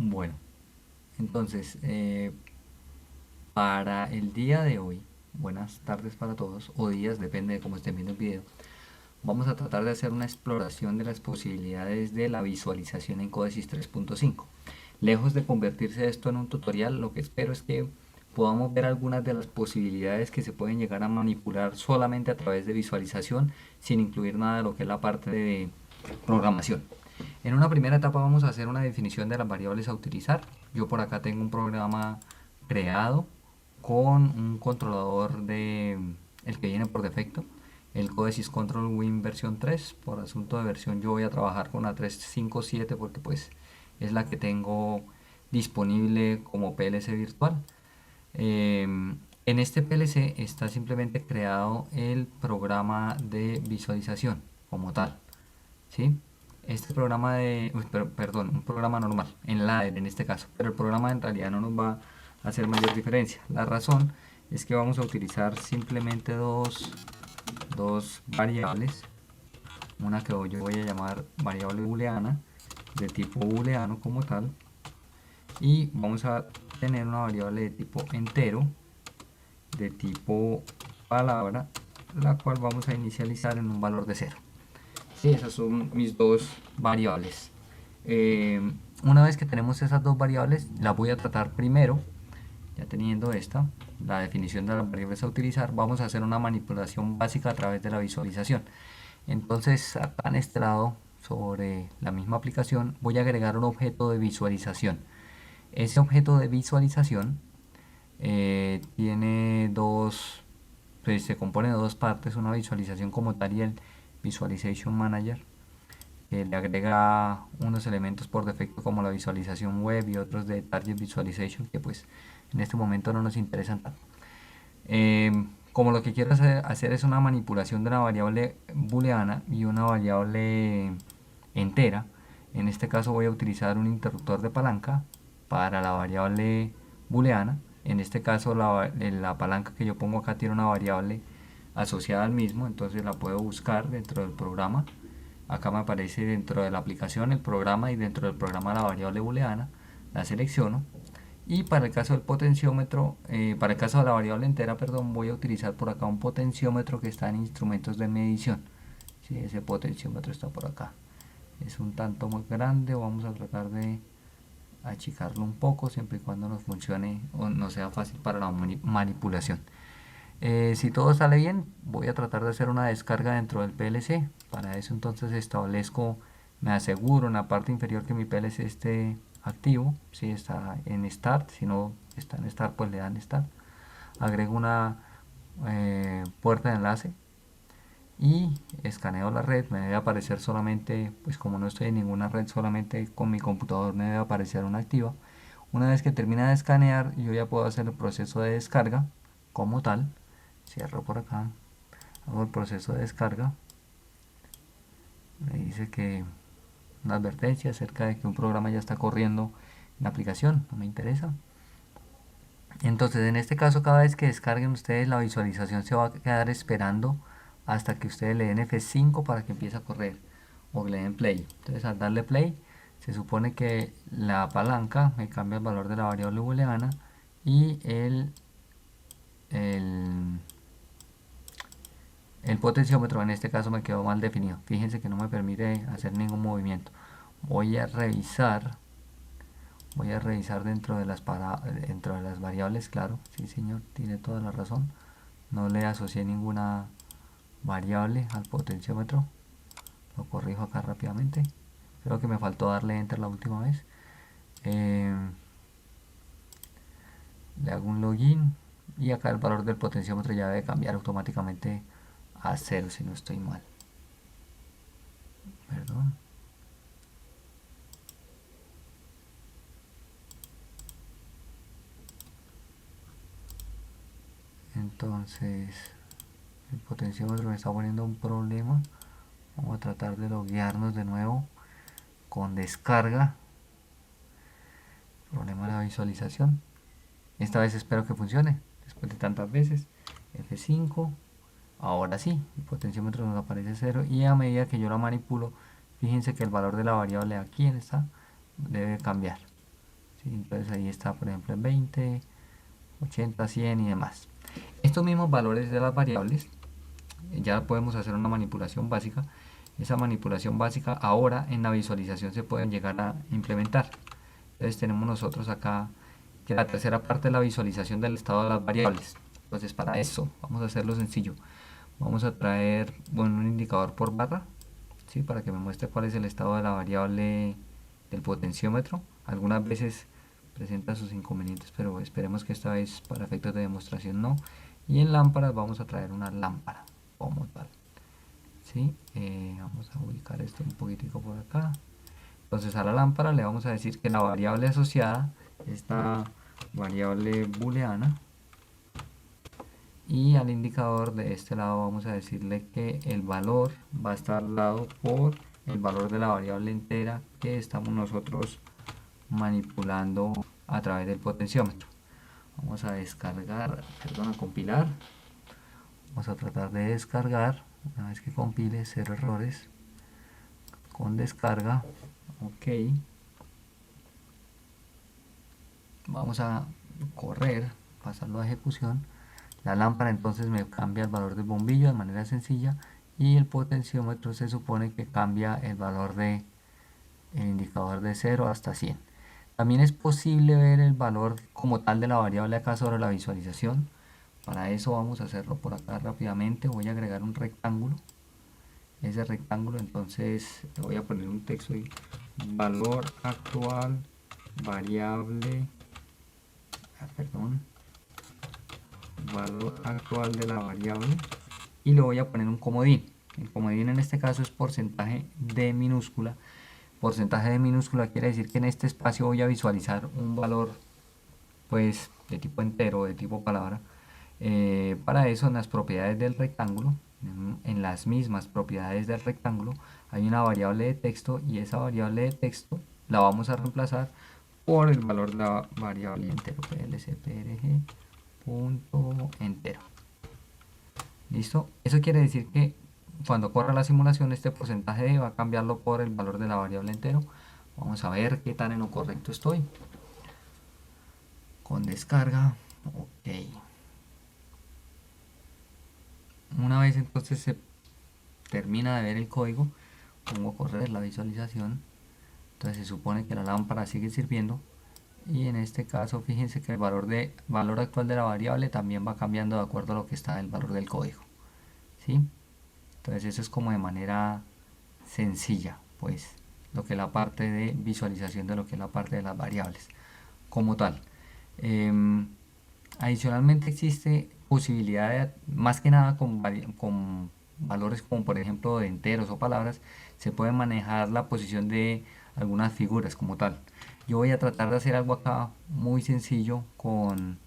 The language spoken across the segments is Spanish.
Bueno, entonces, para el día de hoy, buenas tardes para todos, o días, depende de cómo estén viendo el video, vamos a tratar de hacer una exploración de las posibilidades de la visualización en Codesys 3.5. Lejos de convertirse esto en un tutorial, lo que espero es que podamos ver algunas de las posibilidades que se pueden llegar a manipular solamente a través de visualización, sin incluir nada de lo que es la parte de programación. En una primera etapa vamos a hacer una definición de las variables a utilizar. Yo por acá tengo un programa creado con un controlador de el que viene por defecto, el Codesys Control Win versión 3. Por asunto de versión yo voy a trabajar con la 357 porque pues es la que tengo disponible como PLC virtual. En este PLC está simplemente creado el programa de visualización como tal, ¿sí? Este programa perdón, un programa normal, en ladder en este caso, pero el programa en realidad no nos va a hacer mayor diferencia. La razón es que vamos a utilizar simplemente dos variables, una que yo voy a llamar variable booleana, de tipo booleano como tal, y vamos a tener una variable de tipo entero, de tipo palabra, la cual vamos a inicializar en un valor de 0. Sí, esas son mis dos variables. Eh, una vez que tenemos esas dos variables, las voy a tratar primero, ya teniendo esta, la definición de las variables a utilizar, vamos a hacer una manipulación básica a través de la visualización. Entonces, acá en este lado, sobre la misma aplicación, voy a agregar un objeto de visualización. Ese objeto de visualización tiene dos, pues se compone de dos partes, una visualización como tal y el Visualization Manager, que le agrega unos elementos por defecto como la visualización web y otros de Target Visualization que pues en este momento no nos interesan tanto. Como lo que quiero hacer es una manipulación de una variable booleana y una variable entera, en este caso voy a utilizar un interruptor de palanca para la variable booleana. En este caso la palanca que yo pongo acá tiene una variable asociada al mismo, entonces la puedo buscar dentro del programa. Acá me aparece dentro de la aplicación el programa y dentro del programa la variable booleana, la selecciono. Y para el caso del potenciómetro, para el caso de la variable entera, perdón, voy a utilizar por acá un potenciómetro que está en instrumentos de medición. Sí, ese potenciómetro está por acá. Es un tanto muy grande, vamos a tratar de achicarlo un poco siempre y cuando nos funcione o no sea fácil para la manipulación. Si todo sale bien, voy a tratar de hacer una descarga dentro del PLC. Para eso entonces establezco, me aseguro en la parte inferior que mi PLC esté activo. Si está en Start, si no está en Start, pues le dan Start. Agrego una puerta de enlace y escaneo la red. Me debe aparecer solamente, pues como no estoy en ninguna red, solamente con mi computador me debe aparecer una activa. Una vez que termina de escanear, yo ya puedo hacer el proceso de descarga como tal. Cierro por acá, hago el proceso de descarga. Me dice que una advertencia acerca de que un programa ya está corriendo en la aplicación, no me interesa. Entonces en este caso, cada vez que descarguen ustedes la visualización se va a quedar esperando hasta que ustedes le den F5 para que empiece a correr o le den play. Entonces al darle play se supone que la palanca me cambia el valor de la variable booleana y el el potenciómetro en este caso me quedó mal definido. Fíjense que no me permite hacer ningún movimiento. Voy a revisar. Voy a revisar dentro de las variables, claro. Sí, señor, tiene toda la razón. No le asocié ninguna variable al potenciómetro. Lo corrijo acá rápidamente. Creo que me faltó darle enter la última vez. Le hago un login. Y acá el valor del potenciómetro ya debe cambiar automáticamente a 0 si no estoy mal. Perdón. Entonces el potenciómetro me está poniendo un problema. Vamos a tratar de loguearnos de nuevo con descarga. Problema de la visualización. Esta vez espero que funcione. Después de tantas veces. F5. Ahora sí, el potenciómetro nos aparece 0 y a medida que yo lo manipulo, fíjense que el valor de la variable aquí está debe cambiar. ¿sí? Entonces ahí está, por ejemplo, en 20, 80, 100 y demás. Estos mismos valores de las variables, ya podemos hacer una manipulación básica. Esa manipulación básica ahora en la visualización se pueden llegar a implementar. Entonces tenemos nosotros acá que la tercera parte es la visualización del estado de las variables. Entonces para eso vamos a hacerlo sencillo. Vamos a traer, bueno, un indicador por barra, ¿sí? Para que me muestre cuál es el estado de la variable del potenciómetro. Algunas veces presenta sus inconvenientes, pero esperemos que esta vez para efectos de demostración no. Y en lámparas vamos a traer una lámpara como tal, ¿sí? Vamos a ubicar esto un poquitico por acá. Entonces a la lámpara le vamos a decir que la variable asociada, esta variable booleana, y al indicador de este lado vamos a decirle que el valor va a estar dado por el valor de la variable entera que estamos nosotros manipulando a través del potenciómetro. Vamos a descargar, perdón, a compilar. Vamos a tratar de descargar. Una vez que compile, cero errores. Con descarga. Ok. Vamos a correr, pasarlo a ejecución. La lámpara entonces me cambia el valor del bombillo de manera sencilla y el potenciómetro se supone que cambia el valor de el indicador de 0 hasta 100. También es posible ver el valor como tal de la variable acá sobre la visualización. Para eso vamos a hacerlo por acá rápidamente. Voy a agregar un rectángulo. Ese rectángulo entonces le voy a poner un texto ahí. Valor actual, variable, perdón, valor actual de la variable, y le voy a poner un comodín. El comodín en este caso es porcentaje de minúscula. Porcentaje de minúscula quiere decir que en este espacio voy a visualizar un valor pues de tipo entero, de tipo palabra. Para eso en las propiedades del rectángulo, en las mismas propiedades del rectángulo, hay una variable de texto y esa variable de texto la vamos a reemplazar por el valor de la variable entero, plcprg punto entero. ¿Listo? Eso quiere decir que cuando corra la simulación este porcentaje de va a cambiarlo por el valor de la variable entero. Vamos a ver qué tan en lo correcto estoy. Con descarga, ok. Una vez entonces se termina de ver el código, pongo a correr la visualización. Entonces se supone que la lámpara sigue sirviendo. Y en este caso fíjense que el valor actual de la variable también va cambiando de acuerdo a lo que está el valor del código, ¿sí? Entonces eso es como de manera sencilla, pues, lo que es la parte de visualización de lo que es la parte de las variables como tal. Adicionalmente existe posibilidad de, más que nada con valores como por ejemplo de enteros o palabras, se puede manejar la posición de algunas figuras como tal. Yo voy a tratar de hacer algo acá muy sencillo con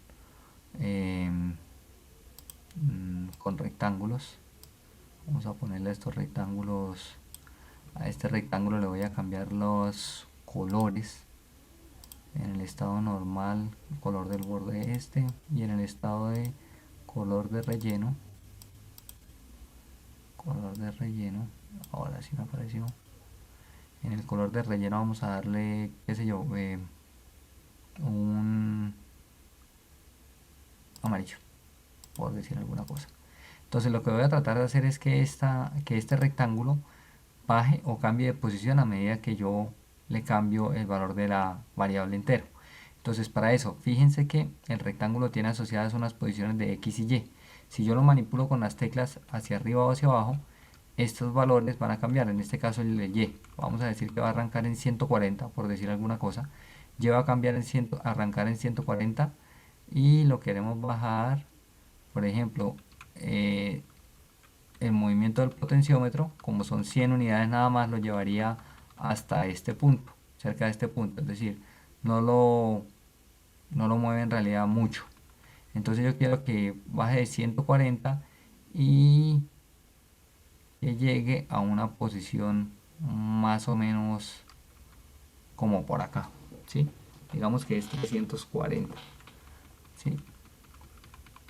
rectángulos. Vamos a ponerle estos rectángulos, a este rectángulo le voy a cambiar los colores. En el estado normal, color del borde este, y en el estado de color de relleno, ahora sí me apareció. En el color de relleno vamos a darle, qué sé yo, un amarillo, por decir alguna cosa. Entonces lo que voy a tratar de hacer es que este rectángulo baje o cambie de posición a medida que yo le cambio el valor de la variable entero. Entonces para eso, fíjense que el rectángulo tiene asociadas unas posiciones de X y Y. Si yo lo manipulo con las teclas hacia arriba o hacia abajo, estos valores van a cambiar. En este caso el de Y, vamos a decir que va a arrancar en 140, por decir alguna cosa. Y va a cambiar en arrancar en 140 y lo queremos bajar, por ejemplo, el movimiento del potenciómetro, como son 100 unidades nada más, lo llevaría hasta este punto, cerca de este punto, es decir, no lo mueve en realidad mucho. Entonces yo quiero que baje de 140 y que llegue a una posición más o menos como por acá, ¿sí? Digamos que es 340, ¿sí?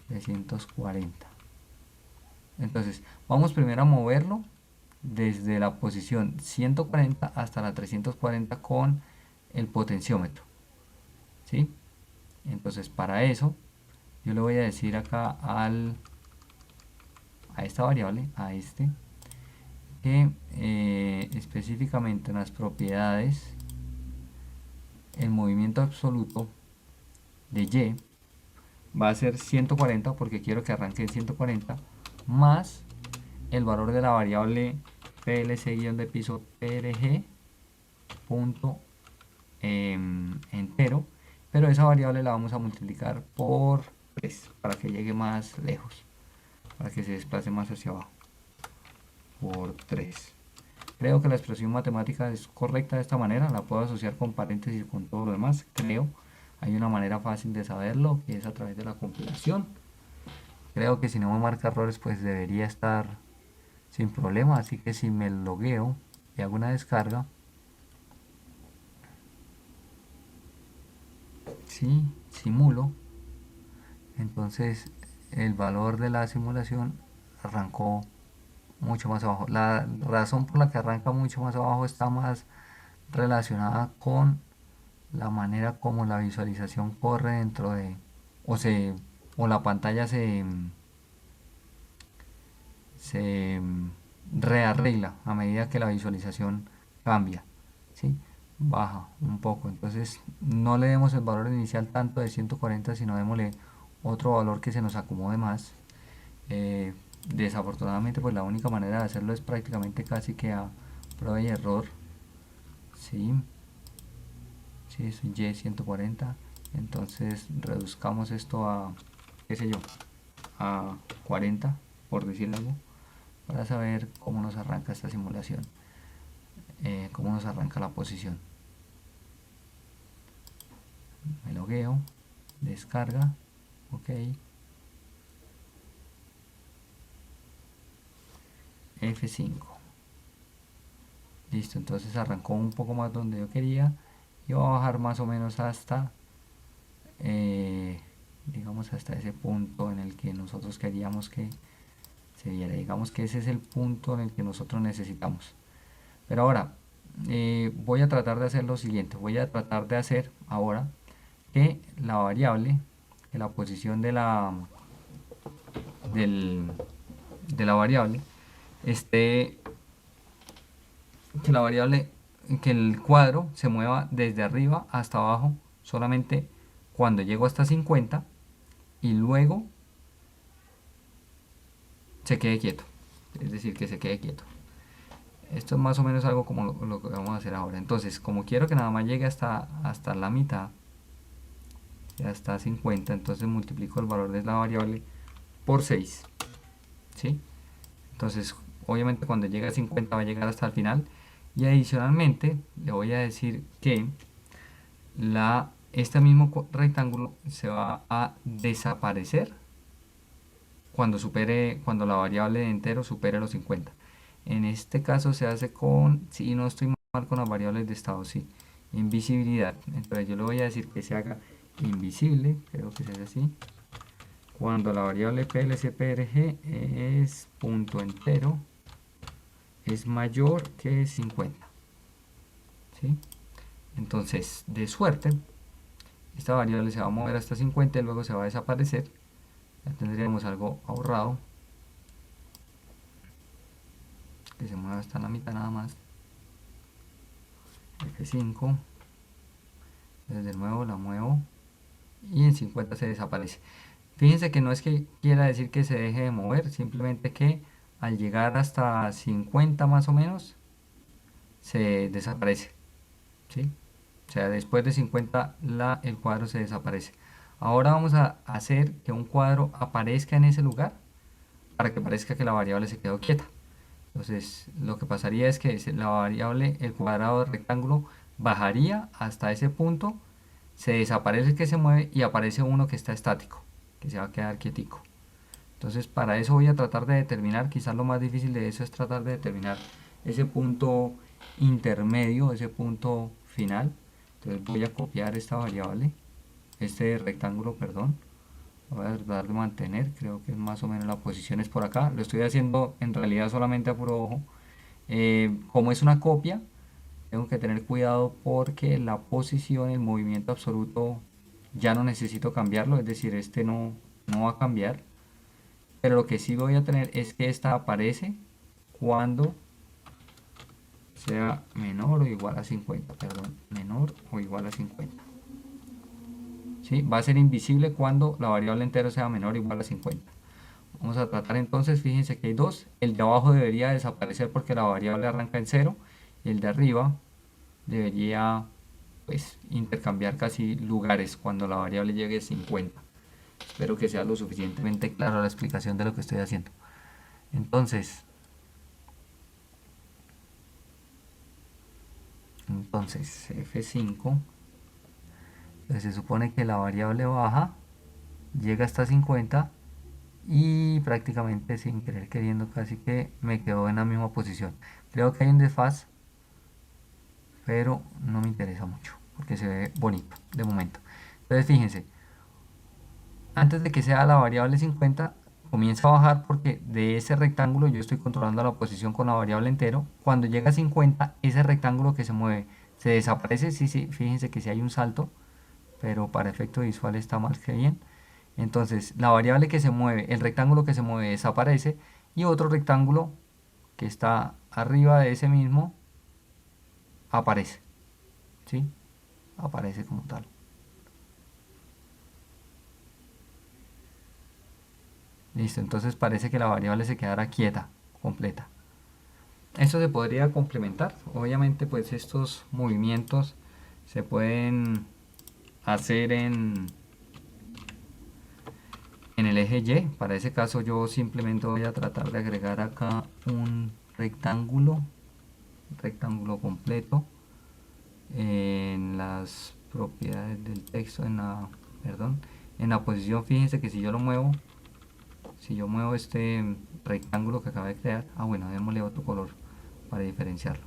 340. Entonces, vamos primero a moverlo desde la posición 140 hasta la 340 con el potenciómetro. ¿sí? Entonces para eso yo le voy a decir acá a esta variable, a este, que específicamente en las propiedades el movimiento absoluto de y va a ser 140 porque quiero que arranque en 140 más el valor de la variable plc- de piso prg punto entero, pero esa variable la vamos a multiplicar por 3 para que llegue más lejos, para que se desplace más hacia abajo, por 3. Creo que la expresión matemática es correcta de esta manera, la puedo asociar con paréntesis y con todo lo demás, creo. Hay una manera fácil de saberlo, que es a través de la compilación. Creo que si no me marca errores, pues debería estar sin problema, así que si me logueo y hago una descarga, si simulo, entonces el valor de la simulación arrancó mucho más abajo. La razón por la que arranca mucho más abajo está más relacionada con la manera como la visualización corre dentro de o se o la pantalla se rearregla a medida que la visualización cambia, ¿sí? Baja un poco. Entonces no le demos el valor inicial tanto de 140, sino démosle otro valor que se nos acomode más. Desafortunadamente, pues la única manera de hacerlo es prácticamente casi que a prueba y error. ¿Sí? Sí, es un Y 140. Entonces reduzcamos esto a, qué sé yo, a 40, por decir algo, para saber cómo nos arranca esta simulación, cómo nos arranca la posición. Me logueo, descarga, ok, F5. Listo, entonces arrancó un poco más donde yo quería y voy a bajar más o menos hasta, digamos, hasta ese punto en el que nosotros queríamos que se viera. Digamos que ese es el punto en el que nosotros necesitamos. Pero ahora, voy a tratar de hacer lo siguiente. Voy a tratar de hacer ahora que la variable, que la posición del, de la variable esté, que la variable, que el cuadro se mueva desde arriba hasta abajo solamente cuando llego hasta 50 y luego se quede quieto. Es decir, que se quede quieto. Esto es más o menos algo como lo que vamos a hacer ahora. Entonces, como quiero que nada más llegue hasta la mitad, ya está 50, entonces multiplico el valor de la variable por 6, ¿sí? Entonces, obviamente cuando llegue a 50 va a llegar hasta el final. Y adicionalmente, le voy a decir que este mismo rectángulo se va a desaparecer cuando la variable de entero supere los 50. En este caso se hace con, si no estoy mal con las variables de estado, sí, invisibilidad. Entonces yo le voy a decir que se haga invisible, creo que se hace así, cuando la variable plcprg es punto entero es mayor que 50, ¿sí? Entonces, de suerte, esta variable se va a mover hasta 50 y luego se va a desaparecer. Ya tendríamos algo ahorrado, que se mueva hasta la mitad nada más. F5, desde nuevo la muevo y en 50 se desaparece. Fíjense que no es que quiera decir que se deje de mover, simplemente que al llegar hasta 50 más o menos se desaparece, ¿sí? O sea, después de 50 el cuadro se desaparece. Ahora vamos a hacer que un cuadro aparezca en ese lugar para que parezca que la variable se quedó quieta. Entonces, lo que pasaría es que la variable, el cuadrado del rectángulo, bajaría hasta ese punto, se desaparece el que se mueve y aparece uno que está estático, que se va a quedar quietico. Entonces, para eso voy a tratar de determinar, quizás lo más difícil de eso es tratar de determinar ese punto intermedio, ese punto final. Entonces voy a copiar esta variable, este rectángulo, perdón. Voy a tratar de mantener, creo que más o menos la posición es por acá. Lo estoy haciendo en realidad solamente a puro ojo. Como es una copia, tengo que tener cuidado porque la posición, el movimiento absoluto ya no necesito cambiarlo, es decir, este no va a cambiar, pero lo que sí voy a tener es que esta aparece cuando sea menor o igual a 50, perdón, menor o igual a 50. ¿Sí? Va a ser invisible cuando la variable entero sea menor o igual a 50. Vamos a tratar entonces, fíjense que hay dos, el de abajo debería desaparecer porque la variable arranca en 0 y el de arriba debería pues intercambiar casi lugares cuando la variable llegue a 50. Espero que sea lo suficientemente claro la explicación de lo que estoy haciendo. Entonces F5, pues se supone que la variable baja llega hasta 50 y prácticamente sin querer queriendo casi que me quedo en la misma posición. Creo que hay un desfase, pero no me interesa mucho porque se ve bonito de momento. Entonces fíjense, antes de que sea la variable 50 comienza a bajar porque de ese rectángulo yo estoy controlando la posición con la variable entero. Cuando llega a 50 ese rectángulo que se mueve se desaparece. Sí, sí, fíjense que si hay un salto, pero para efecto visual está más que bien. Entonces la variable que se mueve, el rectángulo que se mueve desaparece y otro rectángulo que está arriba de ese mismo aparece, ¿sí? Aparece como tal. Listo, entonces parece que la variable se quedará quieta, completa. Esto se podría complementar. Obviamente pues estos movimientos se pueden hacer en el eje Y. Para ese caso yo simplemente voy a tratar de agregar acá un rectángulo completo en las propiedades del texto, en la posición. Fíjense que si yo lo muevo, si yo muevo este rectángulo que acabo de crear, bueno, démosle otro color para diferenciarlo.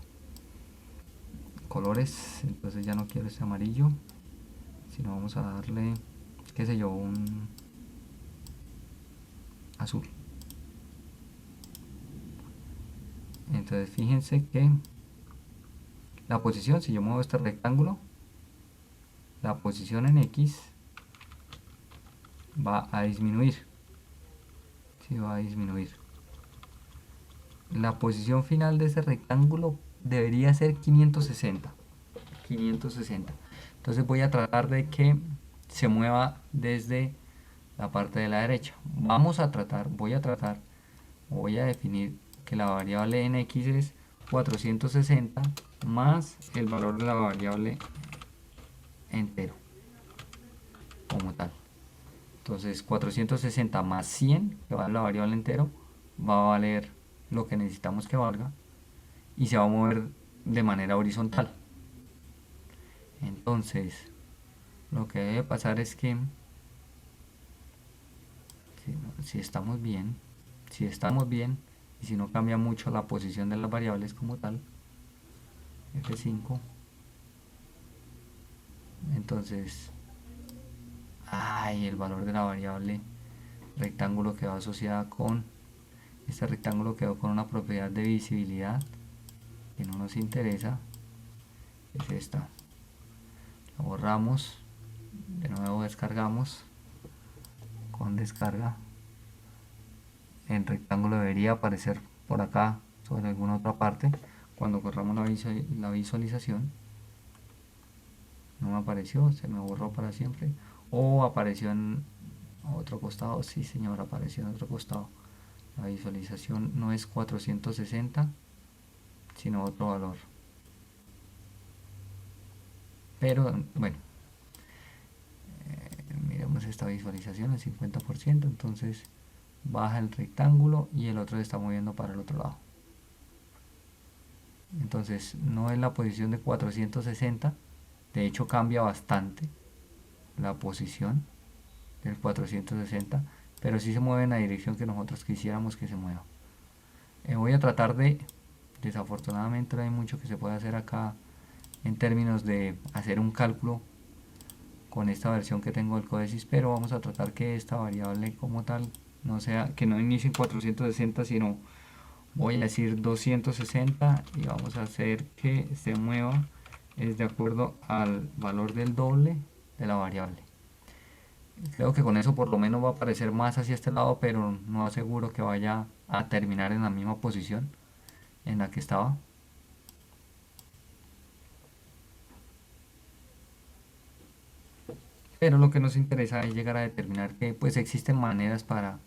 Colores, entonces ya no quiero este amarillo, sino vamos a darle, qué sé yo, un azul. Entonces fíjense que la posición, si yo muevo este rectángulo, la posición en X va a disminuir. Sí, va a disminuir. La posición final de ese rectángulo debería ser 560. 560. Entonces voy a tratar de que se mueva desde la parte de la derecha. Voy a definir que la variable en X es 460 más el valor de la variable entero como tal. Entonces 460 más 100, que vale la variable entero, va a valer lo que necesitamos que valga y se va a mover de manera horizontal. Entonces lo que debe pasar es que si estamos bien, y si no cambia mucho la posición de las variables como tal, F5, entonces el valor de la variable rectángulo quedó asociada con este rectángulo, quedó con una propiedad de visibilidad que no nos interesa, es esta. La borramos, de nuevo descargamos con descarga. El rectángulo debería aparecer por acá sobre alguna otra parte. Cuando corramos la visualización no me apareció, se me borró para siempre, o apareció en otro costado. Sí señor, apareció en otro costado. La visualización no es 460 sino otro valor, pero bueno, miremos esta visualización en 50%. Entonces baja el rectángulo y el otro se está moviendo para el otro lado. Entonces no es la posición de 460, de hecho cambia bastante la posición del 460, pero sí se mueve en la dirección que nosotros quisiéramos que se mueva. Voy a tratar de, desafortunadamente no hay mucho que se pueda hacer acá en términos de hacer un cálculo con esta versión que tengo del códice, pero vamos a tratar que esta variable como tal no sea, que no inicie en 460, sino voy a decir 260 y vamos a hacer que se mueva es de acuerdo al valor del doble de la variable. Creo que con eso por lo menos va a aparecer más hacia este lado, pero no aseguro que vaya a terminar en la misma posición en la que estaba. Pero lo que nos interesa es llegar a determinar que pues existen maneras para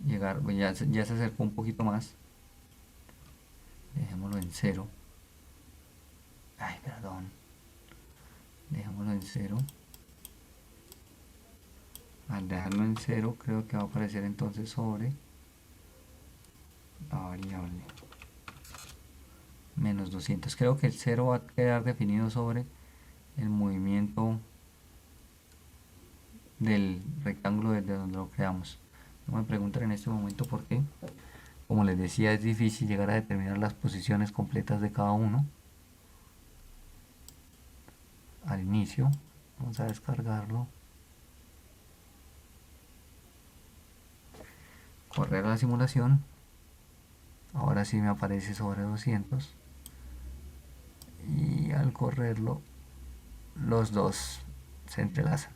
llegar, pues ya se acercó un poquito más. Dejémoslo en cero. Ay, perdón. Dejémoslo en cero. Al dejarlo en cero creo que va a aparecer entonces sobre la variable menos 200. Creo que el cero va a quedar definido sobre el movimiento del rectángulo desde donde lo creamos. No me pregunten en este momento por qué. Como les decía, es difícil llegar a determinar las posiciones completas de cada uno. Al inicio, vamos a descargarlo, correr la simulación. Ahora sí me aparece sobre 200 y al correrlo los dos se entrelazan.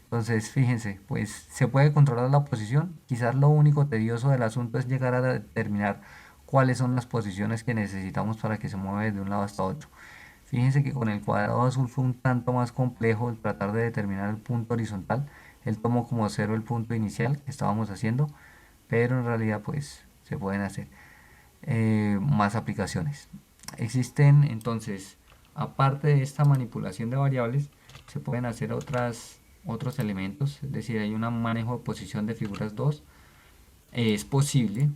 Entonces, fíjense, pues se puede controlar la posición. Quizás lo único tedioso del asunto es llegar a determinar cuáles son las posiciones que necesitamos para que se mueva de un lado hasta otro. Fíjense que con el cuadrado azul fue un tanto más complejo el tratar de determinar el punto horizontal. Él tomó como cero el punto inicial que estábamos haciendo, pero en realidad pues se pueden hacer más aplicaciones. Existen entonces, aparte de esta manipulación de variables, se pueden hacer otros elementos, es decir, hay un manejo de posición de figuras 2. Es posible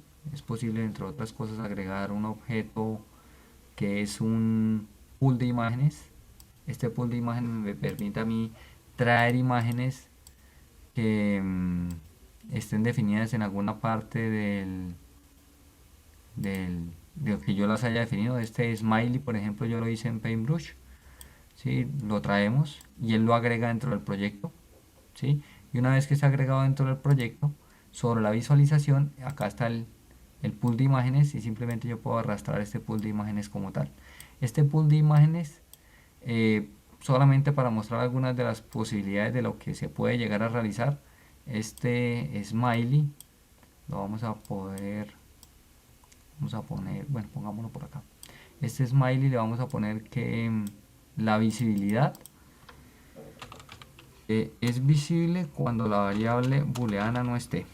entre otras cosas agregar un objeto que es un pool de imágenes. Este pool de imágenes me permite a mí traer imágenes que estén definidas en alguna parte de lo que yo las haya definido. Este smiley, por ejemplo, yo lo hice en Paintbrush. ¿Sí? Lo traemos y él lo agrega dentro del proyecto. ¿Sí? Y una vez que está agregado dentro del proyecto, sobre la visualización, acá está el pool de imágenes y simplemente yo puedo arrastrar este pool de imágenes como tal. Este pool de imágenes, solamente para mostrar algunas de las posibilidades de lo que se puede llegar a realizar, este smiley lo vamos a poner, bueno, pongámoslo por acá. Este smiley le vamos a poner que la visibilidad es visible cuando la variable booleana no esté.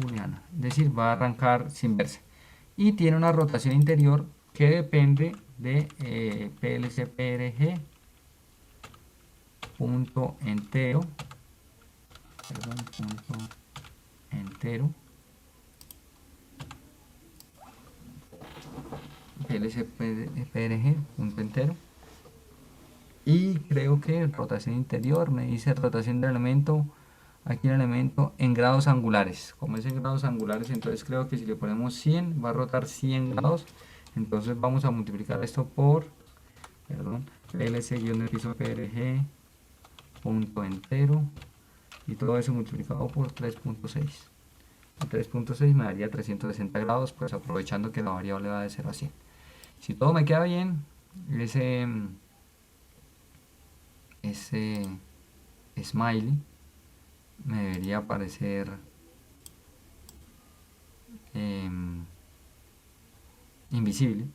Booleana, es decir, va a arrancar sin verse. Y tiene una rotación interior que depende de plcprg punto entero, perdón, punto entero, plcprg punto entero. Y creo que rotación interior me dice rotación del elemento, aquí el elemento en grados angulares. Como es en grados angulares, entonces creo que si le ponemos 100 va a rotar 100 grados. Entonces vamos a multiplicar esto por, perdón, plc-piso prg punto entero y todo eso multiplicado por 3.6. 3.6 me daría 360 grados, pues aprovechando que la variable va de 0 a 100. Si todo me queda bien, ese smiley me debería aparecer invisible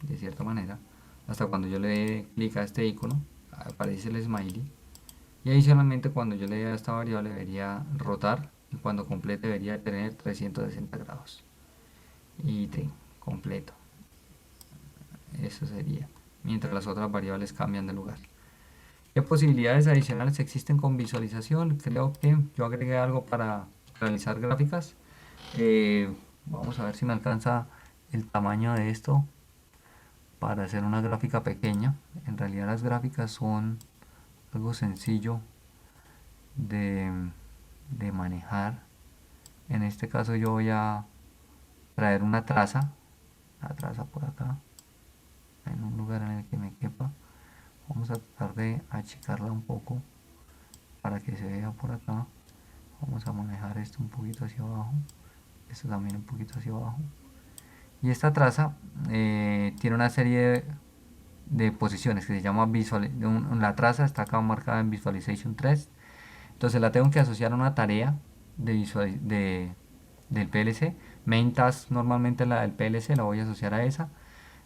de cierta manera hasta cuando yo le dé clic a este icono, aparece el smiley, y adicionalmente cuando yo le dé a esta variable debería rotar y cuando complete debería tener 360 grados y completo. Eso sería, mientras las otras variables cambian de lugar. ¿Qué posibilidades adicionales existen con visualización? Creo que yo agregué algo para realizar gráficas. Vamos a ver si me alcanza el tamaño de esto para hacer una gráfica pequeña. En realidad las gráficas son algo sencillo de, de manejar. En este caso yo voy a traer una traza, la traza por acá, en un lugar en el que me quepa. Vamos a tratar de achicarla un poco para que se vea por acá. Vamos a manejar esto un poquito hacia abajo, esto también un poquito hacia abajo. Y esta traza tiene una serie de posiciones que se llama la traza está acá marcada en Visualization 3. Entonces la tengo que asociar a una tarea del PLC. Main task, normalmente la del PLC la voy a asociar a esa.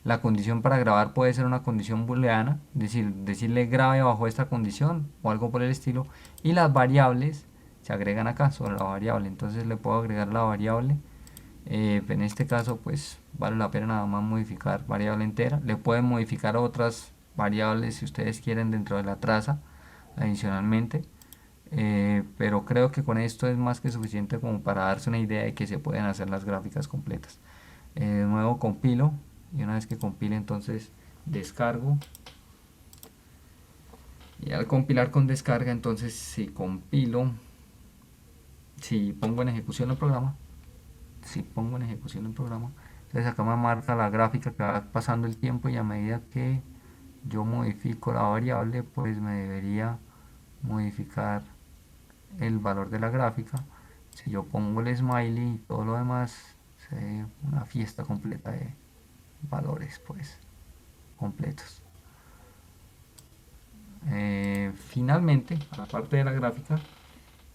La condición para grabar puede ser una condición booleana, es decir, decirle grabe bajo esta condición o algo por el estilo. Y las variables se agregan acá sobre la variable. Entonces le puedo agregar la variable. En este caso pues vale la pena nada más modificar variable entera. Le pueden modificar otras variables si ustedes quieren dentro de la traza adicionalmente. Pero creo que con esto es más que suficiente como para darse una idea de que se pueden hacer las gráficas completas. De nuevo compilo, y una vez que compile entonces descargo, y al compilar con descarga entonces si compilo, si pongo en ejecución el programa, entonces acá me marca la gráfica que va pasando el tiempo, y a medida que yo modifico la variable pues me debería modificar el valor de la gráfica. Si yo pongo el smiley y todo lo demás, se ve una fiesta completa de valores pues completos. Finalmente, aparte de la gráfica,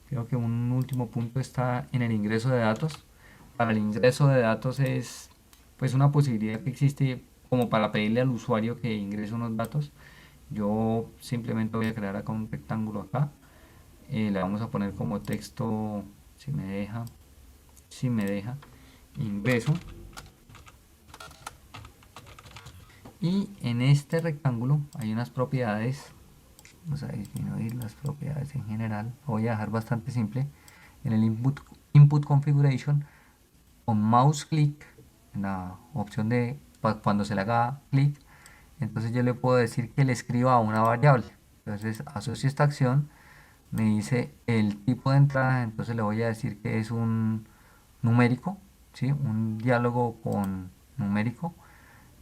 creo que un último punto está en el ingreso de datos. Para el ingreso de datos es pues una posibilidad que existe como para pedirle al usuario que ingrese unos datos. Yo simplemente voy a crear acá un rectángulo acá. Le vamos a poner como texto, si me deja, ingreso. Y en este rectángulo hay unas propiedades. Vamos a disminuir las propiedades en general. Lo voy a dejar bastante simple. En el input configuration, con mouse click, en la opción de cuando se le haga clic, entonces yo le puedo decir que le escriba a una variable. Entonces asocio esta acción, me dice el tipo de entrada, entonces le voy a decir que es un numérico, ¿sí? Un diálogo con numérico.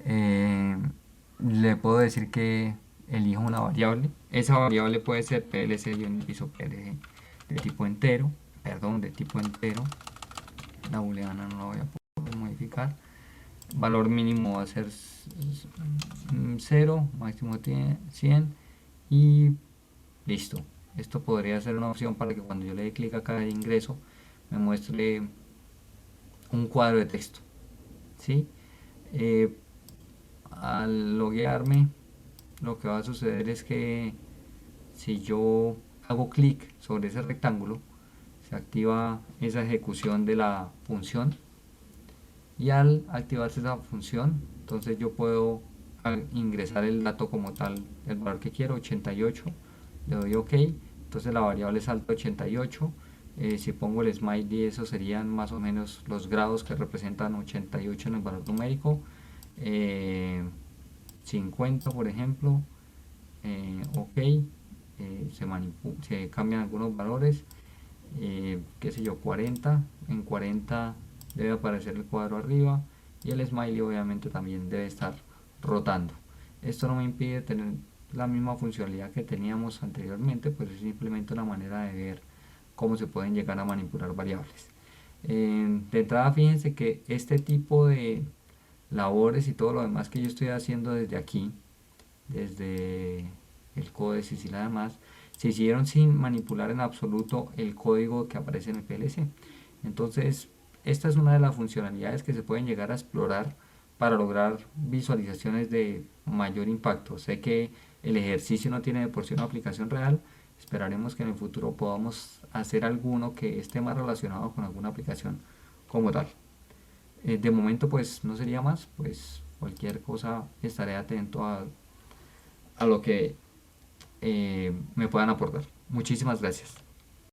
Le puedo decir que elijo una variable. Esa variable puede ser plc-piso plc de tipo entero, de tipo entero. La booleana no la voy a poder modificar. Valor mínimo va a ser 0, máximo 100 y listo. Esto podría ser una opción para que cuando yo le dé clic acá de ingreso me muestre un cuadro de texto, ¿sí? Al loguearme, lo que va a suceder es que si yo hago clic sobre ese rectángulo, se activa esa ejecución de la función, y al activarse esa función, entonces yo puedo ingresar el dato como tal, el valor que quiero, 88, le doy OK, entonces la variable salta 88. Si pongo el smiley, eso serían más o menos los grados que representan 88 en el valor numérico. 50 por ejemplo, OK, se cambian algunos valores, qué sé yo, 40, en 40 debe aparecer el cuadro arriba, y el smiley obviamente también debe estar rotando. Esto no me impide tener la misma funcionalidad que teníamos anteriormente, pues es simplemente una manera de ver cómo se pueden llegar a manipular variables. De entrada, fíjense que este tipo de labores y todo lo demás que yo estoy haciendo desde aquí, desde el códice y la demás, se hicieron sin manipular en absoluto el código que aparece en el PLC. Entonces, esta es una de las funcionalidades que se pueden llegar a explorar para lograr visualizaciones de mayor impacto. Sé que el ejercicio no tiene de por sí una aplicación real. Esperaremos que en el futuro podamos hacer alguno que esté más relacionado con alguna aplicación como tal. De momento pues no sería más, pues cualquier cosa estaré atento a lo que me puedan aportar. Muchísimas gracias.